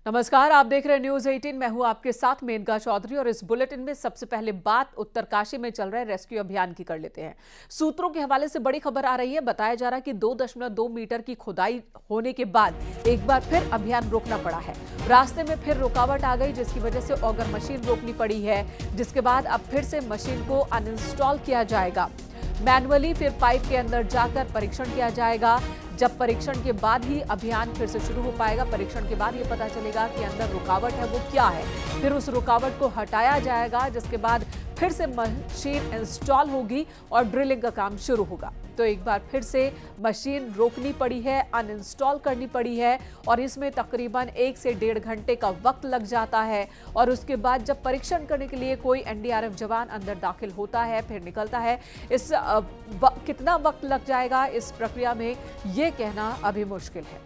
नमस्कार, आप देख रहे हैं न्यूज 18। मैं हूं आपके साथ मेनका चौधरी और इस बुलेटिन में सबसे पहले बात उत्तरकाशी में चल रहे रेस्क्यू अभियान की कर लेते हैं। सूत्रों के हवाले से बड़ी खबर आ रही है। बताया जा रहा है कि 2.2 मीटर की खुदाई होने के बाद एक बार फिर अभियान रोकना पड़ा है। रास्ते में फिर रुकावट आ गई, जिसकी वजह से ऑगर मशीन रोकनी पड़ी है, जिसके बाद अब फिर से मशीन को अनइंस्टॉल किया जाएगा। मैनुअली फिर पाइप के अंदर जाकर परीक्षण किया जाएगा। जब परीक्षण के बाद ही अभियान फिर से शुरू हो पाएगा। परीक्षण के बाद ये पता चलेगा कि अंदर रुकावट है वो क्या है, फिर उस रुकावट को हटाया जाएगा, जिसके बाद फिर से मशीन इंस्टॉल होगी और ड्रिलिंग का काम शुरू होगा। तो एक बार फिर से मशीन रोकनी पड़ी है, अनइंस्टॉल करनी पड़ी है और इसमें तकरीबन 1 से 1.5 घंटे का वक्त लग जाता है। और उसके बाद जब परीक्षण करने के लिए कोई एनडीआरएफ जवान अंदर दाखिल होता है फिर निकलता है, कितना वक्त लग जाएगा इस प्रक्रिया में ये कहना अभी मुश्किल है।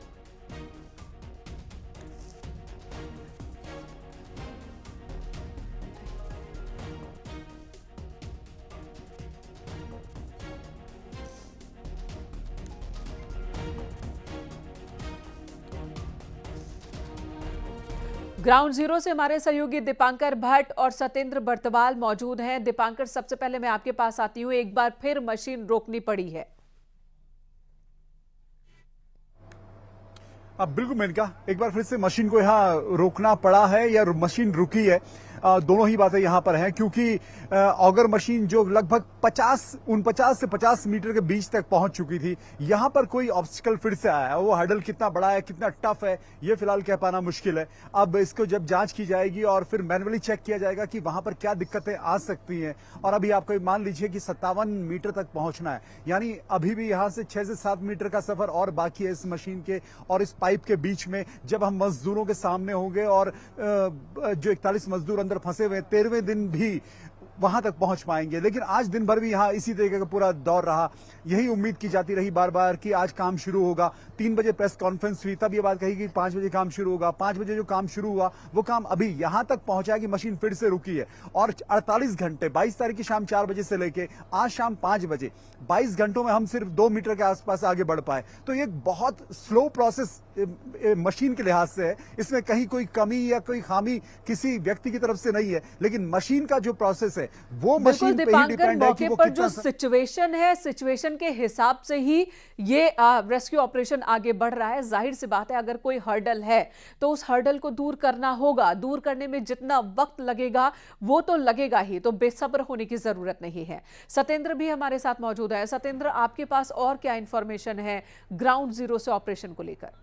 ग्राउंड जीरो से हमारे सहयोगी दीपांकर भट्ट और सतेंद्र बर्तवाल मौजूद हैं। दीपांकर, सबसे पहले मैं आपके पास आती हूं। एक बार फिर मशीन रोकनी पड़ी है। अब बिल्कुल मेनका, एक बार फिर से मशीन को यहाँ रोकना पड़ा है या मशीन रुकी है, दोनों ही बातें यहाँ पर हैं, क्योंकि ऑगर मशीन जो लगभग 49 से 50 मीटर के बीच तक पहुंच चुकी थी, यहाँ पर कोई ऑब्स्टिकल फिर से आया है। वो हर्डल कितना बड़ा है, कितना टफ है, ये फिलहाल कह पाना मुश्किल है। अब इसको जब जांच की जाएगी और फिर मैनुअली चेक किया जाएगा कि वहां पर क्या दिक्कतें आ सकती हैं। और अभी आपको मान लीजिए कि 57 मीटर तक पहुंचना है, यानी अभी भी यहाँ से 6 से 7 मीटर का सफर और बाकी है इस मशीन के और इस पाइप के बीच में। जब हम मजदूरों के सामने होंगे और जो 41 मजदूर अंदर फंसे हुए 13वें दिन भी वहां तक पहुंच पाएंगे। लेकिन आज दिन भर भी यहां इसी तरीके का पूरा दौर रहा। यही उम्मीद की जाती रही बार बार कि आज काम शुरू होगा। 3 बजे प्रेस कॉन्फ्रेंस हुई, तब ये बात कही कि 5 बजे काम शुरू होगा। 5 बजे जो काम शुरू हुआ वो काम अभी यहां तक पहुंचा है कि मशीन फिर से रुकी है। और 48 घंटे 22 तारीख की शाम 4 बजे से लेके आज शाम 5 बजे 22 घंटों में हम सिर्फ 2 मीटर के आसपास आगे बढ़ पाए। तो ये बहुत स्लो प्रोसेस मशीन के लिहाज से है। इसमें कहीं कोई कमी या कोई खामी किसी व्यक्ति की तरफ से नहीं है, लेकिन मशीन का जो प्रोसेस है वो मशीन पे ही डिपेंड है कि वो पर जो सिचुएशन है, सिचुएशन के हिसाब से ही ये रेस्क्यू ऑपरेशन आगे बढ़ रहा है। जाहिर सी बात है, अगर कोई हर्डल है तो उस हर्डल को दूर करना होगा। दूर करने में जितना वक्त लगेगा वो तो लगेगा ही, तो बेसब्र होने की जरूरत नहीं है। सतेंद्र भी हमारे साथ मौजूद है। सतेंद्र, आपके पास और क्या इंफॉर्मेशन है ग्राउंड जीरो से ऑपरेशन को लेकर?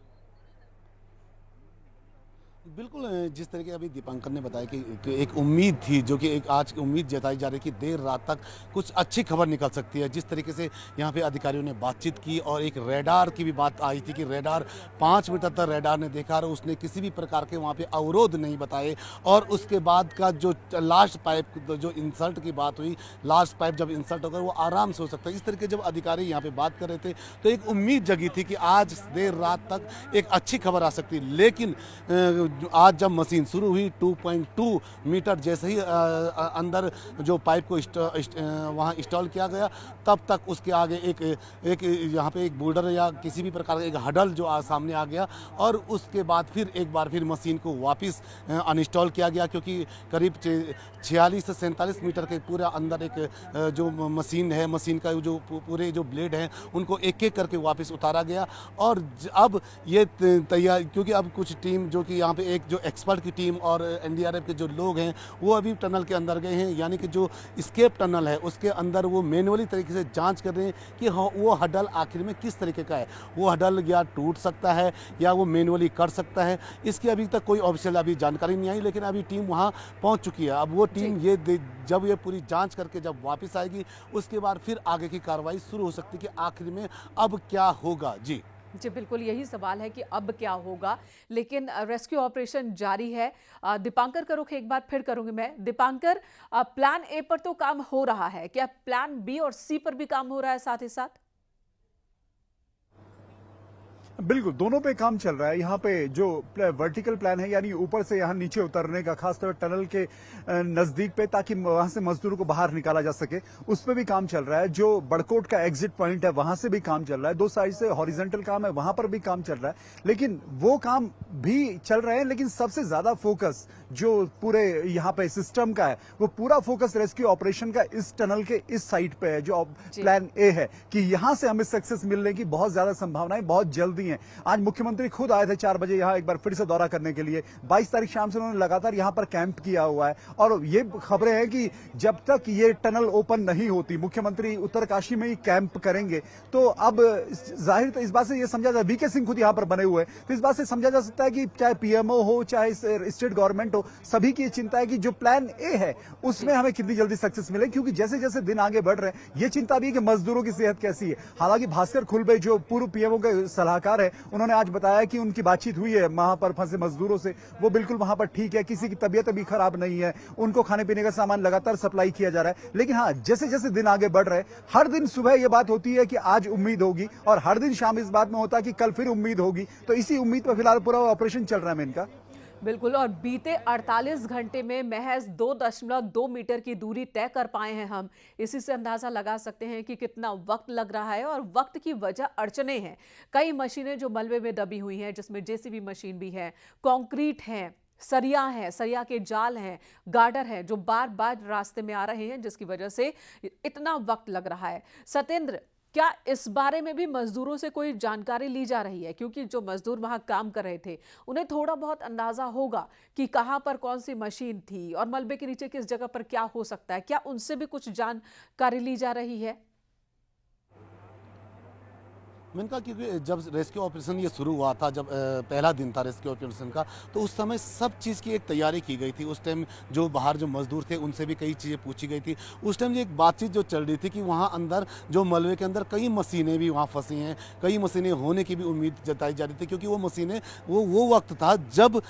बिल्कुल, जिस तरीके अभी दीपांकर ने बताया कि एक उम्मीद थी, जो कि एक आज की उम्मीद जताई जा रही कि देर रात तक कुछ अच्छी खबर निकल सकती है। जिस तरीके से यहाँ पे अधिकारियों ने बातचीत की और एक रेडार की भी बात आई थी कि रेडार 5 मीटर तक रेडार ने देखा और उसने किसी भी प्रकार के वहाँ पे अवरोध नहीं बताए। और उसके बाद का जो लास्ट पाइप जो इंसल्ट की बात हुई, लास्ट पाइप जब इंसल्ट होकर वो आराम से हो सकता है, इस तरीके जब अधिकारी यहाँ पे बात कर रहे थे तो एक उम्मीद जगी थी कि आज देर रात तक एक अच्छी खबर आ सकती है। लेकिन आज जब मशीन शुरू हुई 2.2 मीटर जैसे ही अंदर जो पाइप को वहाँ इंस्टॉल किया गया, तब तक उसके आगे एक यहाँ पे एक बोल्डर या किसी भी प्रकार का एक हडल जो सामने आ गया और उसके बाद फिर एक बार फिर मशीन को वापस अनइंस्टॉल किया गया, क्योंकि करीब 46 से 47 मीटर के पूरा अंदर एक जो मशीन है, मशीन का जो पूरे जो ब्लेड हैं उनको एक एक करके वापस उतारा गया। और अब ये तैयार, क्योंकि अब कुछ टीम जो कि यहाँ पे एक जो एक्सपर्ट की टीम और एनडीआरएफ के जो लोग हैं वो अभी टनल के अंदर गए हैं, यानी कि जो स्केप टनल है उसके अंदर वो मैनुअली तरीके से जांच कर रहे हैं कि हाँ वो हडल आखिर में किस तरीके का है। वो हडल या टूट सकता है या वो मैनुअली कर सकता है, इसकी अभी तक कोई ऑफिशियल अभी जानकारी नहीं आई। लेकिन अभी टीम वहाँ पहुँच चुकी है। अब वो टीम जब ये पूरी जाँच करके जब वापस आएगी उसके बाद फिर आगे की कार्रवाई शुरू हो सकती है कि आखिर में अब क्या होगा। जी बिल्कुल यही सवाल है कि अब क्या होगा, लेकिन रेस्क्यू ऑपरेशन जारी है। दीपांकर का रुख एक बार फिर करूंगी मैं। दीपांकर, प्लान ए पर तो काम हो रहा है, क्या प्लान बी और सी पर भी काम हो रहा है साथ ही साथ? बिल्कुल, दोनों पे काम चल रहा है। यहाँ पे जो वर्टिकल प्लान है, यानी ऊपर से यहाँ नीचे उतरने का, खासतौर टनल के नजदीक पे, ताकि वहां से मजदूरों को बाहर निकाला जा सके, उस पे भी काम चल रहा है। जो बड़कोट का एग्जिट पॉइंट है, वहां से भी काम चल रहा है। दो साइड से हॉरिजॉन्टल काम है, वहां पर भी काम चल रहा है। लेकिन वो काम भी चल रहे हैं, लेकिन सबसे ज्यादा फोकस जो पूरे यहाँ पे सिस्टम का है, वो पूरा फोकस रेस्क्यू ऑपरेशन का इस टनल के इस साइड पे है, जो प्लान ए है कि यहां से हमें सक्सेस मिलने की बहुत ज्यादा संभावनाएं बहुत जल्दी हैं। आज मुख्यमंत्री खुद आए थे 4 बजे यहाँ एक बार फिर से दौरा करने के लिए। 22 तारीख शाम से उन्होंने लगातार यहाँ पर कैंप किया हुआ है, और ये खबरें हैं कि जब तक ये टनल ओपन नहीं होती, मुख्यमंत्री उत्तरकाशी में ही कैंप करेंगे। तो अब जाहिर तो इस बात से ये समझा जाए, वीके सिंह खुद यहाँ पर बने हुए हैं, तो इस बात से समझा जा सकता है कि चाहे पीएमओ हो, चाहे स्टेट गवर्नमेंट हो, सभी की चिंता है कि जो प्लान ए है उसमें हमें कितनी जल्दी सक्सेस मिले, क्योंकि जैसे जैसे दिन आगे बढ़ रहे हैं, ये चिंता भी है कि मजदूरों की सेहत कैसी है। हालांकि भास्कर खुलबे जो पूर्व पीएमओ के सलाहकार है, उन्होंने आज बताया कि उनकी बातचीत हुई है वहां पर फंसे मजदूरों से, वो बिल्कुल वहां पर ठीक है, किसी की तबीयत अभी खराब नहीं है, उनको खाने पीने का सामान लगातार सप्लाई किया जा रहा है। लेकिन हाँ, जैसे जैसे दिन आगे बढ़ रहे हैं, हर दिन सुबह ये बात होती है कि आज उम्मीद होगी, और हर दिन शाम इस बात में होता है कि कल फिर उम्मीद होगी। तो इसी उम्मीद पर फिलहाल पूरा ऑपरेशन चल रहा है इनका। बिल्कुल, और बीते 48 घंटे में महज 2.2 मीटर की दूरी तय कर पाए हैं हम। इसी से अंदाजा लगा सकते हैं कि कितना वक्त लग रहा है, और वक्त की वजह अड़चने हैं। कई मशीनें जो मलबे में दबी हुई हैं, जिसमें जेसीबी मशीन भी है, कंक्रीट है, सरिया है, सरिया के जाल हैं, गार्डर हैं, जो बार बार रास्ते में आ रहे हैं, जिसकी वजह से इतना वक्त लग रहा है। सत्येंद्र, क्या इस बारे में भी मजदूरों से कोई जानकारी ली जा रही है? क्योंकि जो मजदूर वहां काम कर रहे थे, उन्हें थोड़ा बहुत अंदाजा होगा कि कहां पर कौन सी मशीन थी और मलबे के नीचे किस जगह पर क्या हो सकता है। क्या उनसे भी कुछ जानकारी ली जा रही है? मैंने कहा क्योंकि जब रेस्क्यू ऑपरेशन ये शुरू हुआ था, जब पहला दिन था रेस्क्यू ऑपरेशन का, तो उस समय सब चीज़ की एक तैयारी की गई थी। उस टाइम जो बाहर जो मजदूर थे उनसे भी कई चीज़ें पूछी गई थी। उस टाइम ये एक बातचीत जो चल रही थी कि वहाँ अंदर जो मलबे के अंदर कई मशीनें भी वहाँ फंसी हैं, कई मशीनें होने की भी उम्मीद जताई जा रही थी, क्योंकि वो मशीनें वो वक्त था जब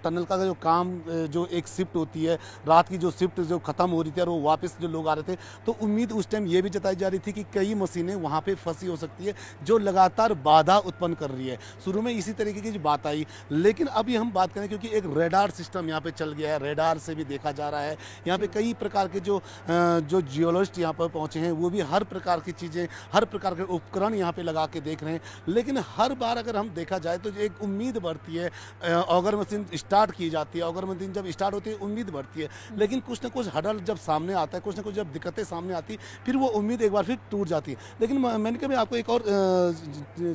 टनल का जो काम, जो एक शिफ्ट होती है, रात की जो शिफ्ट जो ख़त्म हो रही थी और वो वापस जो लोग आ रहे थे, तो उम्मीद उस टाइम ये भी जताई जा रही थी कि कई मशीनें वहाँ पर फंसी हो सकती है, जो लगातार बाधा उत्पन्न कर रही है। शुरू में इसी तरीके की बात आई, लेकिन अभी हम बात करें, क्योंकि एक रेडार सिस्टम यहाँ पे चल गया है, रेडार से भी देखा जा रहा है। यहाँ पे कई प्रकार के जो जियोलॉजिस्ट यहाँ पर पहुंचे हैं, वो भी हर प्रकार की चीज़ें, हर प्रकार के उपकरण यहाँ पे लगा के देख रहे हैं। लेकिन हर बार अगर हम देखा जाए तो एक उम्मीद बढ़ती है। ऑगर मशीन स्टार्ट की जाती है, ऑगर मशीन जब स्टार्ट होती है उम्मीद बढ़ती है, लेकिन कुछ ना कुछ हडल जब सामने आता है, कुछ ना कुछ जब दिक्कतें सामने आती, फिर वो उम्मीद एक बार फिर टूट जाती है। लेकिन मैंने कभी आपको एक और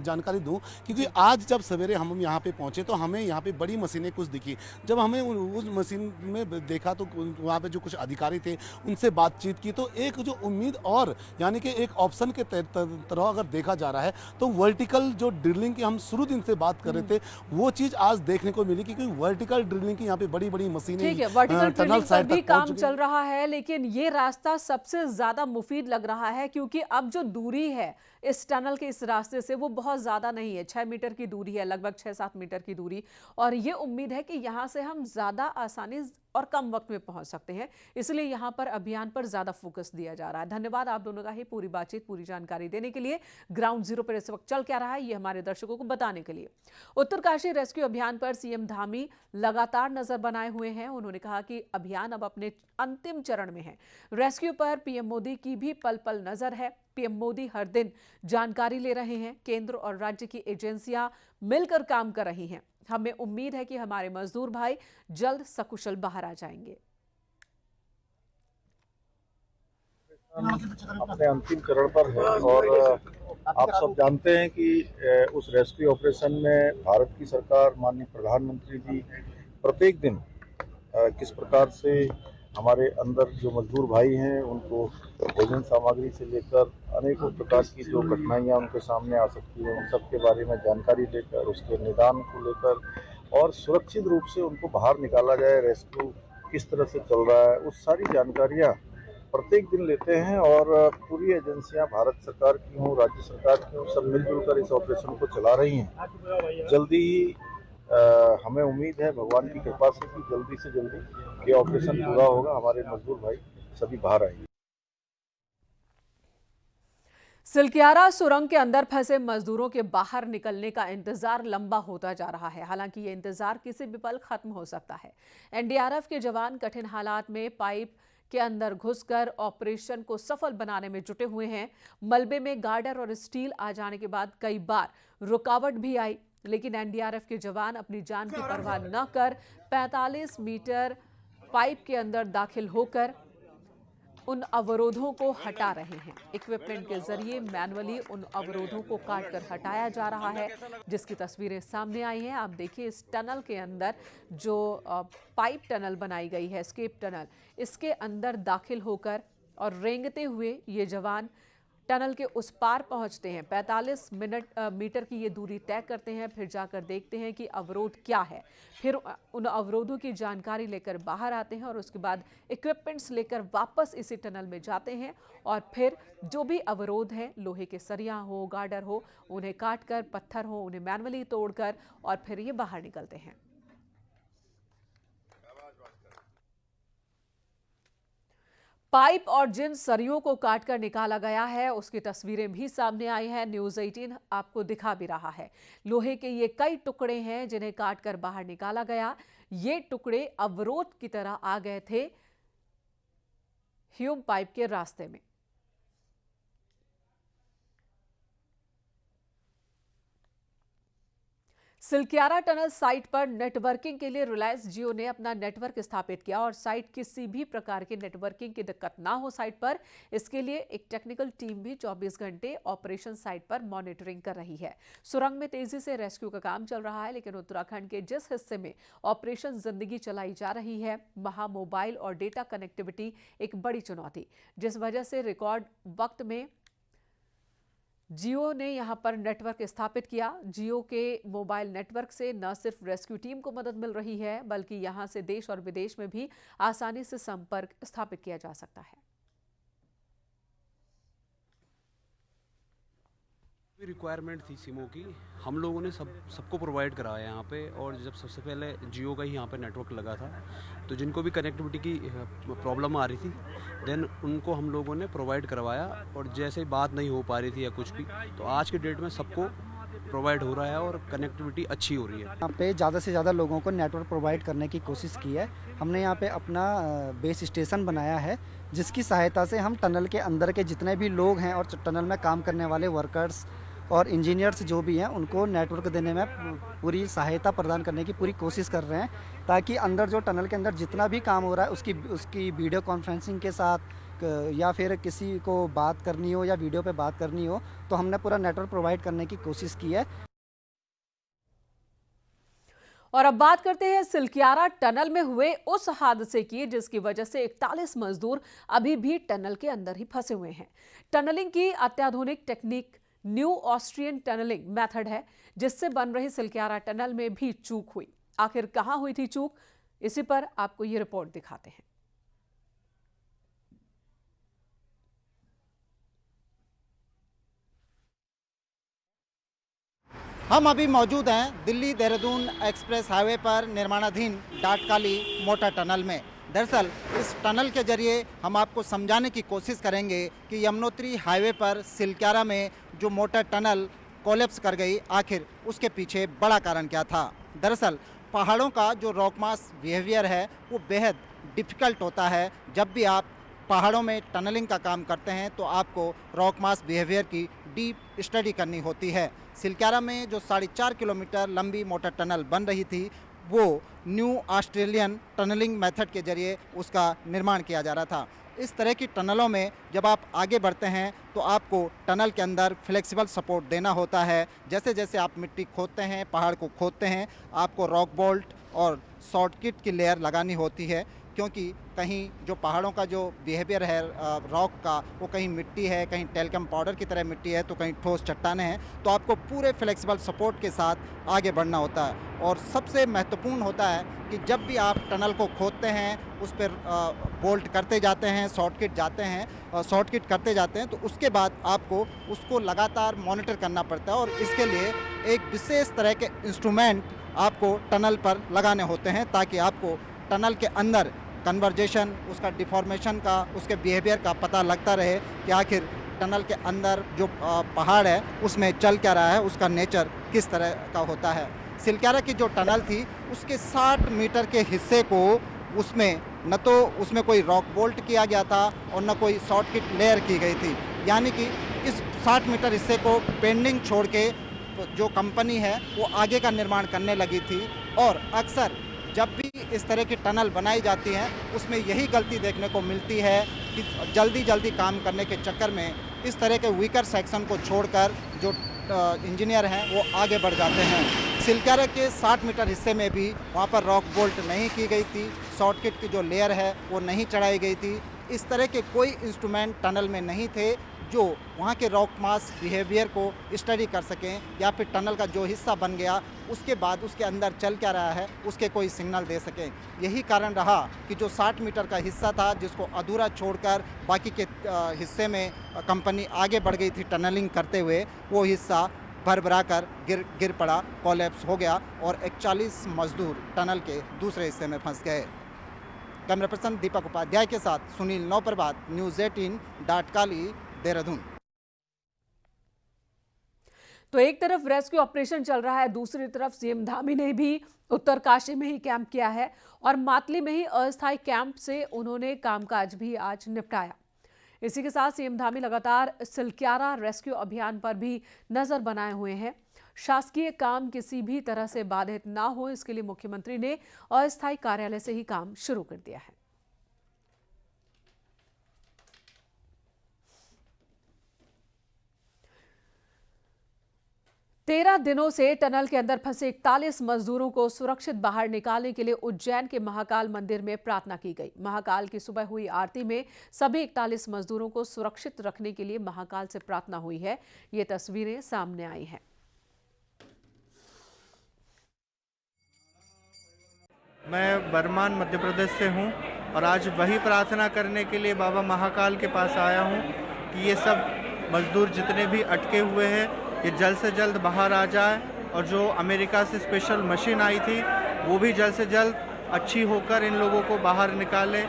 जानकारी दूं, क्योंकि आज जब सवेरे हम यहाँ पे पहुंचे तो हमें यहाँ पे बड़ी मशीनें कुछ दिखी। जब हमें उस मशीन में देखा तो वहाँ पे जो कुछ अधिकारी थे उनसे बातचीत की, तो एक जो उम्मीद, और यानी कि एक ऑप्शन के तरह अगर देखा जा रहा है, तो वर्टिकल जो ड्रिलिंग की हम शुरू दिन से बात कर रहे थे, वो चीज़ आज देखने को मिली, क्योंकि वर्टिकल ड्रिलिंग की यहाँ पे बड़ी बड़ी मशीनें, ठीक है, वर्टिकल ड्रिलिंग पर भी काम चल रहा है, लेकिन ये रास्ता सबसे ज्यादा मुफीद लग रहा है, क्योंकि अब जो दूरी है इस टनल के इस रास्ते से वो बहुत ज्यादा नहीं है। 6 मीटर की दूरी है, लगभग 6-7 मीटर की दूरी, और ये उम्मीद है कि यहां से हम ज्यादा आसानी और कम वक्त में पहुंच सकते हैं। इसलिए यहां पर अभियान पर ज्यादा फोकस दिया जा रहा है। धन्यवाद आप दोनों का ही पूरी बातचीत, पूरी जानकारी देने के लिए। ग्राउंड जीरो पर इस वक्त चल क्या रहा है, ये हमारे दर्शकों को बताने के लिए। उत्तरकाशी रेस्क्यू अभियान पर सीएम धामी लगातार नजर बनाए हुए हैं। उन्होंने कहा कि अभियान अब अपने अंतिम चरण में है। रेस्क्यू पर पीएम मोदी की भी पल पल नजर है। पीएम मोदी हर दिन जानकारी ले रहे हैं। केंद्र और राज्य की एजेंसियां मिलकर काम कर रही हैं। हमें उम्मीद है कि हमारे मजदूर भाई जल्द सकुशल बाहर आ जाएंगे। अपने अंतिम चरण पर है, और आप सब जानते हैं कि उस रेस्क्यू ऑपरेशन में भारत की सरकार, माननीय प्रधानमंत्री जी प्रत्येक दिन किस प्रकार से हमारे अंदर जो मजदूर भाई हैं उनको भोजन सामग्री से लेकर अनेकों प्रकार की जो कठिनाइयाँ उनके सामने आ सकती हैं, उन सब के बारे में जानकारी लेकर, उसके निदान को लेकर, और सुरक्षित रूप से उनको बाहर निकाला जाए, रेस्क्यू किस तरह से चल रहा है, उस सारी जानकारियाँ प्रत्येक दिन लेते हैं। और पूरी एजेंसियां, भारत सरकार की हों, राज्य सरकार की हों, सब मिलजुल कर इस ऑपरेशन को चला रही हैं। जल्दी ही हमें उम्मीद है भगवान की कृपा से कि जल्दी से जल्दी ये ऑपरेशन पूरा होगा, हमारे मजदूर भाई सभी बाहर आएंगे। सिलक्यारा सुरंग के अंदर फंसे मजदूरों के बाहर निकलने का इंतजार लंबा होता जा रहा है। हालांकि ये इंतजार किसी भी पल खत्म हो सकता है। एनडीआरएफ के जवान कठिन हालात में पाइप के अंदर घुसकर ऑपरेशन को सफल बनाने में जुटे हुए हैं। मलबे में गार्डर और स्टील आ जाने के बाद कई बार रुकावट भी आई, लेकिन एनडीआरएफ के जवान अपनी जान की परवाह न कर 45 मीटर पाइप के अंदर दाखिल होकर उन अवरोधों को हटा रहे हैं। इक्विपमेंट के जरिए मैनुअली उन अवरोधों को काटकर हटाया जा रहा है, जिसकी तस्वीरें सामने आई हैं। आप देखिए, इस टनल के अंदर जो पाइप टनल बनाई गई है, स्केप टनल, इसके अंदर दाखिल होकर और रेंगते हुए ये जवान टनल के उस पार पहुंचते हैं। 45 मीटर की ये दूरी तय करते हैं, फिर जाकर देखते हैं कि अवरोध क्या है। फिर उन अवरोधों की जानकारी लेकर बाहर आते हैं और उसके बाद इक्विपमेंट्स लेकर वापस इसी टनल में जाते हैं और फिर जो भी अवरोध है, लोहे के सरिया हो, गार्डर हो, उन्हें काटकर, पत्थर हो, उन्हें मैनुअली तोड़कर और फिर ये बाहर निकलते हैं। पाइप और जिन सरियों को काटकर निकाला गया है, उसकी तस्वीरें भी सामने आई हैं। न्यूज़ 18 आपको दिखा भी रहा है। लोहे के ये कई टुकड़े हैं जिन्हें काटकर बाहर निकाला गया। ये टुकड़े अवरोध की तरह आ गए थे ह्यूम पाइप के रास्ते में। सिलक्यारा टनल साइट पर नेटवर्किंग के लिए रिलायंस जियो ने अपना नेटवर्क स्थापित किया और साइट किसी भी प्रकार की नेटवर्किंग की दिक्कत ना हो साइट पर, इसके लिए एक टेक्निकल टीम भी 24 घंटे ऑपरेशन साइट पर मॉनिटरिंग कर रही है। सुरंग में तेजी से रेस्क्यू का काम चल रहा है, लेकिन उत्तराखंड के जिस हिस्से में ऑपरेशन जिंदगी चलाई जा रही है, वहां मोबाइल और डेटा कनेक्टिविटी एक बड़ी चुनौती, जिस वजह से रिकॉर्ड वक्त में जियो ने यहां पर नेटवर्क स्थापित किया। जियो के मोबाइल नेटवर्क से न सिर्फ रेस्क्यू टीम को मदद मिल रही है, बल्कि यहां से देश और विदेश में भी आसानी से संपर्क स्थापित किया जा सकता है। रिक्वायरमेंट थी सिमों की, हम लोगों ने सबको प्रोवाइड कराया यहाँ पे। और जब सबसे पहले जियो का ही यहाँ पे नेटवर्क लगा था, तो जिनको भी कनेक्टिविटी की प्रॉब्लम आ रही थी, देन उनको हम लोगों ने प्रोवाइड करवाया। और जैसे बात नहीं हो पा रही थी या कुछ भी, तो आज के डेट में सबको प्रोवाइड हो रहा है और कनेक्टिविटी अच्छी हो रही है। यहाँ पे ज़्यादा से ज़्यादा लोगों को नेटवर्क प्रोवाइड करने की कोशिश की है। हमने यहाँ पे अपना बेस स्टेशन बनाया है, जिसकी सहायता से हम टनल के अंदर के जितने भी लोग हैं और टनल में काम करने वाले वर्कर्स और इंजीनियर्स जो भी हैं, उनको नेटवर्क देने में पूरी सहायता प्रदान करने की पूरी कोशिश कर रहे हैं, ताकि अंदर जो टनल के अंदर जितना भी काम हो रहा है उसकी वीडियो कॉन्फ्रेंसिंग के साथ या फिर किसी को बात करनी हो या वीडियो पे बात करनी हो, तो हमने पूरा नेटवर्क प्रोवाइड करने की कोशिश की है। और अब बात करते हैं सिलक्यारा टनल में हुए उस हादसे की, जिसकी वजह से 41 मजदूर अभी भी टनल के अंदर ही फंसे हुए हैं। टनलिंग की अत्याधुनिक technique new Austrian tunnelling method है, जिससे बन रही सिलक्यारा टनल में भी चूक हुई। आखिर कहां हुई थी चूक, इसी पर आपको ये रिपोर्ट दिखाते हैं। हम अभी मौजूद हैं दिल्ली देहरादून एक्सप्रेस हाईवे पर निर्माणाधीन डाटकाली मोटर टनल में। दरअसल इस टनल के जरिए हम आपको समझाने की कोशिश करेंगे कि यमुनोत्री हाईवे पर सिलक्यारा में जो मोटर टनल कोलैप्स कर गई, आखिर उसके पीछे बड़ा कारण क्या था। दरअसल पहाड़ों का जो रॉक मास बिहेवियर है वो बेहद डिफ़िकल्ट होता है। जब भी आप पहाड़ों में टनलिंग का काम करते हैं तो आपको रॉक मास बिहेवियर की डीप स्टडी करनी होती है। सिलक्यारा में जो 4.5 किलोमीटर लंबी मोटर टनल बन रही थी, वो न्यू ऑस्ट्रेलियन टनलिंग मेथड के जरिए उसका निर्माण किया जा रहा था। इस तरह की टनलों में जब आप आगे बढ़ते हैं तो आपको टनल के अंदर फ्लेक्सिबल सपोर्ट देना होता है। जैसे जैसे आप मिट्टी खोदते हैं, पहाड़ को खोदते हैं, आपको रॉक बोल्ट और शॉर्टकिट की लेयर लगानी होती है, क्योंकि कहीं जो पहाड़ों का जो बिहेवियर है रॉक का, वो कहीं मिट्टी है, कहीं टेल्कम पाउडर की तरह मिट्टी है, तो कहीं ठोस चट्टानें हैं। तो आपको पूरे फ्लेक्सिबल सपोर्ट के साथ आगे बढ़ना होता है। और सबसे महत्वपूर्ण होता है कि जब भी आप टनल को खोदते हैं, उस पर बोल्ट करते जाते हैं, शॉर्टकिट करते जाते हैं, तो उसके बाद आपको उसको लगातार मॉनिटर करना पड़ता है। और इसके लिए एक विशेष तरह के इंस्ट्रूमेंट आपको टनल पर लगाने होते हैं, ताकि आपको टनल के अंदर कन्वर्जेशन, उसका डिफॉर्मेशन का, उसके बिहेवियर का पता लगता रहे कि आखिर टनल के अंदर जो पहाड़ है उसमें चल क्या रहा है, उसका नेचर किस तरह का होता है। सिलक्यारा की जो टनल थी उसके 60 मीटर के हिस्से को उसमें न तो उसमें कोई रॉक बोल्ट किया गया था और न कोई शॉर्टकट लेयर की गई थी, यानी कि इस 60 मीटर हिस्से को पेंडिंग छोड़ के जो कंपनी है वो आगे का निर्माण करने लगी थी। और अक्सर जब भी इस तरह की टनल बनाई जाती है उसमें यही गलती देखने को मिलती है कि जल्दी काम करने के चक्कर में इस तरह के वीकर सेक्शन को छोड़कर जो इंजीनियर हैं वो आगे बढ़ जाते हैं। सिलक्यारा के 60 मीटर हिस्से में भी वहाँ पर रॉक बोल्ट नहीं की गई थी, शॉर्टकट की जो लेयर है वो नहीं चढ़ाई गई थी। इस तरह के कोई इंस्ट्रूमेंट टनल में नहीं थे जो वहाँ के रॉक मास बिहेवियर को स्टडी कर सकें, या फिर टनल का जो हिस्सा बन गया उसके बाद उसके अंदर चल क्या रहा है उसके कोई सिग्नल दे सकें। यही कारण रहा कि जो 60 मीटर का हिस्सा था जिसको अधूरा छोड़कर बाकी के हिस्से में कंपनी आगे बढ़ गई थी टनलिंग करते हुए, वो हिस्सा भरभरा कर गिर पड़ा, कोलैप्स हो गया और 41 मजदूर टनल के दूसरे हिस्से में फंस गए। कैमरा पर्सन दीपक उपाध्याय के साथ सुनील नौप्रभात, न्यूज़ 18 डाटकाली, देहरादून। तो एक तरफ रेस्क्यू ऑपरेशन चल रहा है, दूसरी तरफ सीएम धामी ने भी उत्तरकाशी में ही कैंप किया है और मातली में ही अस्थायी कैंप से उन्होंने कामकाज भी आज निपटाया। इसी के साथ सीएम धामी लगातार सिलक्यारा रेस्क्यू अभियान पर भी नजर बनाए हुए हैं। शासकीय काम किसी भी तरह से बाधित ना हो, इसके लिए मुख्यमंत्री ने अस्थायी कार्यालय से ही काम शुरू कर दिया है। तेरह दिनों से टनल के अंदर फंसे 41 मजदूरों को सुरक्षित बाहर निकालने के लिए उज्जैन के महाकाल मंदिर में प्रार्थना की गई। महाकाल की सुबह हुई आरती में सभी 41 मजदूरों को सुरक्षित रखने के लिए महाकाल से प्रार्थना हुई है। ये तस्वीरें सामने आई हैं। मैं बर्मान मध्य प्रदेश से हूं और आज वही प्रार्थना करने के लिए बाबा महाकाल के पास आया हूं कि ये सब मजदूर जितने भी अटके हुए हैं ये जल्द से जल्द बाहर आ जाए और जो अमेरिका से स्पेशल मशीन आई थी वो भी जल्द से जल्द अच्छी होकर इन लोगों को बाहर निकाले।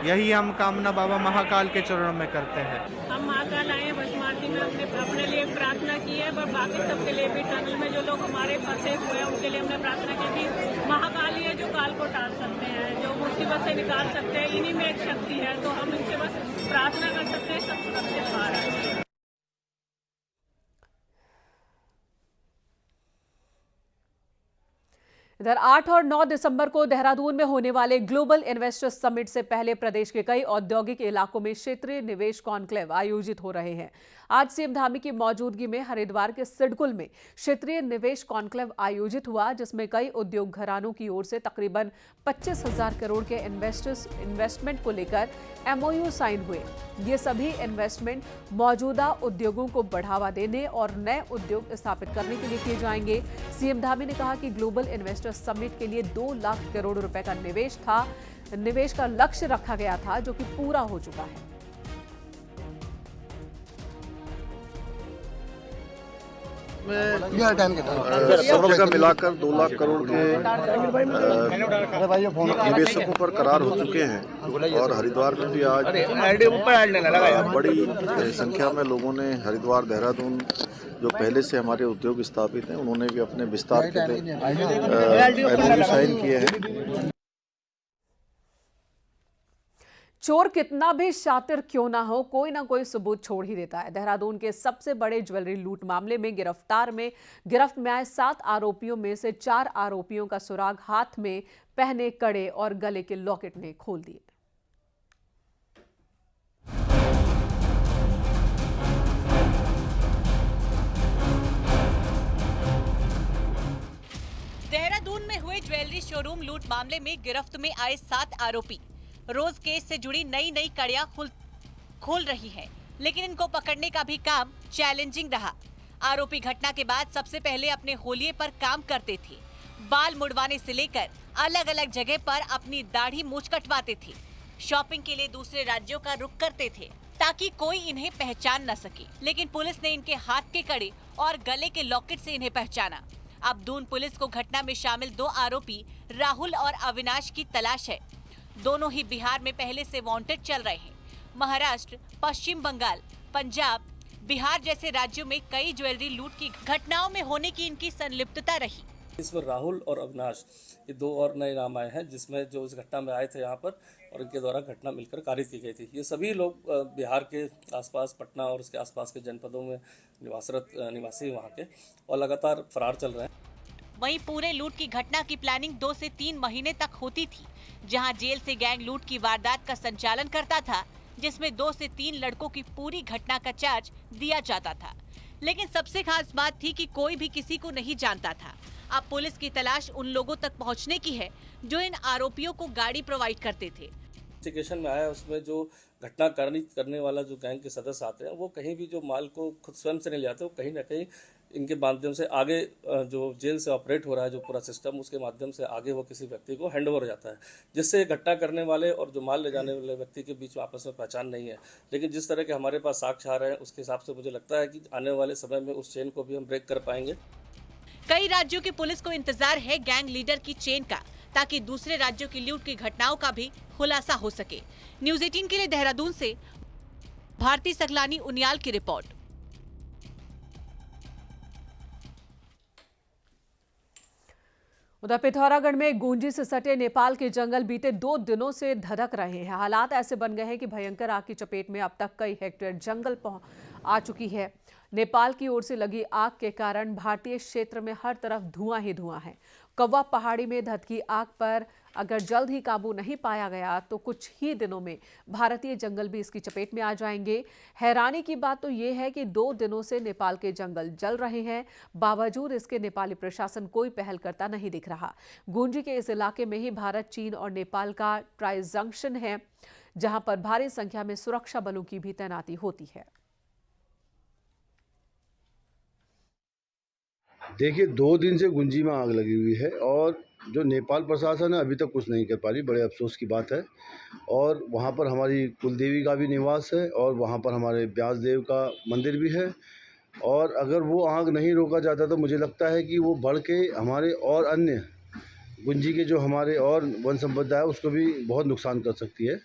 यही हम कामना बाबा महाकाल के चरणों में करते हैं। हम महाकाल आए बसमार्ती में अपने लिए प्रार्थना की है, पर बाकी सबके लिए भी टनल में जो लोग हमारे फंसे हुए हैं उनके लिए हमने प्रार्थना की थी। महाकाल ही है जो काल को टाल सकते हैं, जो मुसीबत से निकाल सकते हैं, इन्हीं में एक शक्ति है। तो हम इनसे बस प्रार्थना कर सकते हैं सब सुरक्षित बाहर आए। इधर 8 और 9 दिसंबर को देहरादून में होने वाले ग्लोबल इन्वेस्टर्स समिट से पहले प्रदेश के कई औद्योगिक इलाकों में क्षेत्रीय निवेश कॉन्क्लेव आयोजित हो रहे हैं। आज सीएम धामी की मौजूदगी में हरिद्वार के सिडकुल में क्षेत्रीय निवेश कॉन्क्लेव आयोजित हुआ, जिसमें कई उद्योग घरानों की ओर से तकरीबन 25,000 करोड़ के इन्वेस्टमेंट को लेकर MOU साइन हुए। ये सभी इन्वेस्टमेंट मौजूदा उद्योगों को बढ़ावा देने और नए उद्योग स्थापित करने के लिए किए जाएंगे। सीएम धामी ने कहा कि ग्लोबल इन्वेस्टर्स समिट के लिए 2 लाख करोड़ रुपए का निवेश का लक्ष्य रखा गया था, जो कि पूरा हो चुका है। सब जगह मिलाकर 2 लाख करोड़ के निवेशकों पर करार हो चुके हैं और हरिद्वार में भी आज बड़ी संख्या में लोगों ने हरिद्वार देहरादून जो पहले से हमारे उद्योग स्थापित हैं उन्होंने भी अपने विस्तार के लिए MOU साइन किए हैं। चोर कितना भी शातिर क्यों ना हो, कोई ना कोई सबूत छोड़ ही देता है। देहरादून के सबसे बड़े ज्वेलरी लूट मामले में गिरफ्त में आए 7 आरोपियों में से 4 आरोपियों का सुराग हाथ में पहने कड़े और गले के लॉकेट ने खोल दिए। देहरादून में हुए ज्वेलरी शोरूम लूट मामले में गिरफ्त में आए 7 आरोपी रोज केस से जुड़ी नई कड़ियां खोल रही हैं, लेकिन इनको पकड़ने का भी काम चैलेंजिंग रहा। आरोपी घटना के बाद सबसे पहले अपने होलिये पर काम करते थे। बाल मुड़वाने से लेकर अलग अलग जगह पर अपनी दाढ़ी मूंछ कटवाते थे। शॉपिंग के लिए दूसरे राज्यों का रुख करते थे ताकि कोई इन्हें पहचान न सके, लेकिन पुलिस ने इनके हाथ के कड़े और गले के लॉकेट से इन्हें पहचाना। अब दून पुलिस को घटना में शामिल 2 आरोपी राहुल और अविनाश की तलाश है। दोनों ही बिहार में पहले से वांटेड चल रहे हैं। महाराष्ट्र, पश्चिम बंगाल, पंजाब, बिहार जैसे राज्यों में कई ज्वेलरी लूट की घटनाओं में होने की इनकी संलिप्तता रही। इसमें राहुल और अविनाश ये दो और नए नाम आए हैं, जिसमें जो इस घटना में आए थे यहाँ पर और इनके द्वारा घटना मिलकर कारित की गई थी। ये सभी लोग बिहार के आसपास, पटना और उसके आसपास के जनपदों में निवासी वहाँ के, और लगातार फरार चल रहे हैं। वहीं पूरे लूट की घटना की प्लानिंग 2 से 3 महीने तक होती थी, जहां जेल से गैंग लूट की वारदात का संचालन करता था, जिसमें 2 से 3 लड़कों की पूरी घटना का चार्ज दिया जाता था। लेकिन सबसे खास बात थी कि कोई भी किसी को नहीं जानता था। अब पुलिस की तलाश उन लोगों तक पहुंचने की है जो इन आरोपियों को गाड़ी प्रोवाइड करते थे। इन्वेस्टिगेशन में आया, उसमें जो घटना करने वाला जो गैंग के सदस्य आते हैं, वो कहीं भी जो माल को खुद स्वयं से नहीं ले आते, वो कहीं ना कहीं इनके माध्यम से आगे जो जेल से ऑपरेट हो रहा है जो पूरा सिस्टम, उसके माध्यम से आगे वो किसी व्यक्ति को हैंड ओवर हो जाता है, जिससे घटना करने वाले और जो माल ले जाने वाले व्यक्ति के बीच में आपस में पहचान नहीं है। लेकिन जिस तरह के हमारे पास साक्ष्य आ रहे हैं, उसके हिसाब से मुझे लगता है कि आने वाले समय में उस चेन को भी हम ब्रेक कर पाएंगे। कई राज्यों की पुलिस को इंतजार है गैंग लीडर की चेन का, ताकि दूसरे राज्यों की लूट की घटनाओं का भी खुलासा हो सके। न्यूज़ 18 के लिए देहरादून से भारती सकलानी उनियाल की रिपोर्ट। उधर पिथौरागढ़ में गूंजी से सटे नेपाल के जंगल बीते 2 दिनों से धधक रहे हैं। हालात ऐसे बन गए हैं कि भयंकर आग की चपेट में अब तक कई हेक्टेयर जंगल आ चुकी है। नेपाल की ओर से लगी आग के कारण भारतीय क्षेत्र में हर तरफ धुआं ही धुआं है। कौवा पहाड़ी में धधकी आग पर अगर जल्द ही काबू नहीं पाया गया तो कुछ ही दिनों में भारतीय जंगल भी इसकी चपेट में आ जाएंगे। हैरानी की बात तो ये है कि 2 दिनों से नेपाल के जंगल जल रहे हैं, बावजूद इसके नेपाली प्रशासन कोई पहल करता नहीं दिख रहा। गूंजी के इस इलाके में ही भारत, चीन और नेपाल का ट्राई जंक्शन है, जहां पर भारी संख्या में सुरक्षा बलों की भी तैनाती होती है। देखिए, 2 दिन से गुंजी में आग लगी हुई है और जो नेपाल प्रशासन है अभी तक कुछ नहीं कर पा रही। बड़े अफसोस की बात है। और वहाँ पर हमारी कुलदेवी का भी निवास है और वहाँ पर हमारे व्यास देव का मंदिर भी है। और अगर वो आग नहीं रोका जाता तो मुझे लगता है कि वो बढ़ के हमारे और अन्य गुंजी के जो हमारे और वन संपदा है उसको भी बहुत नुकसान कर सकती है।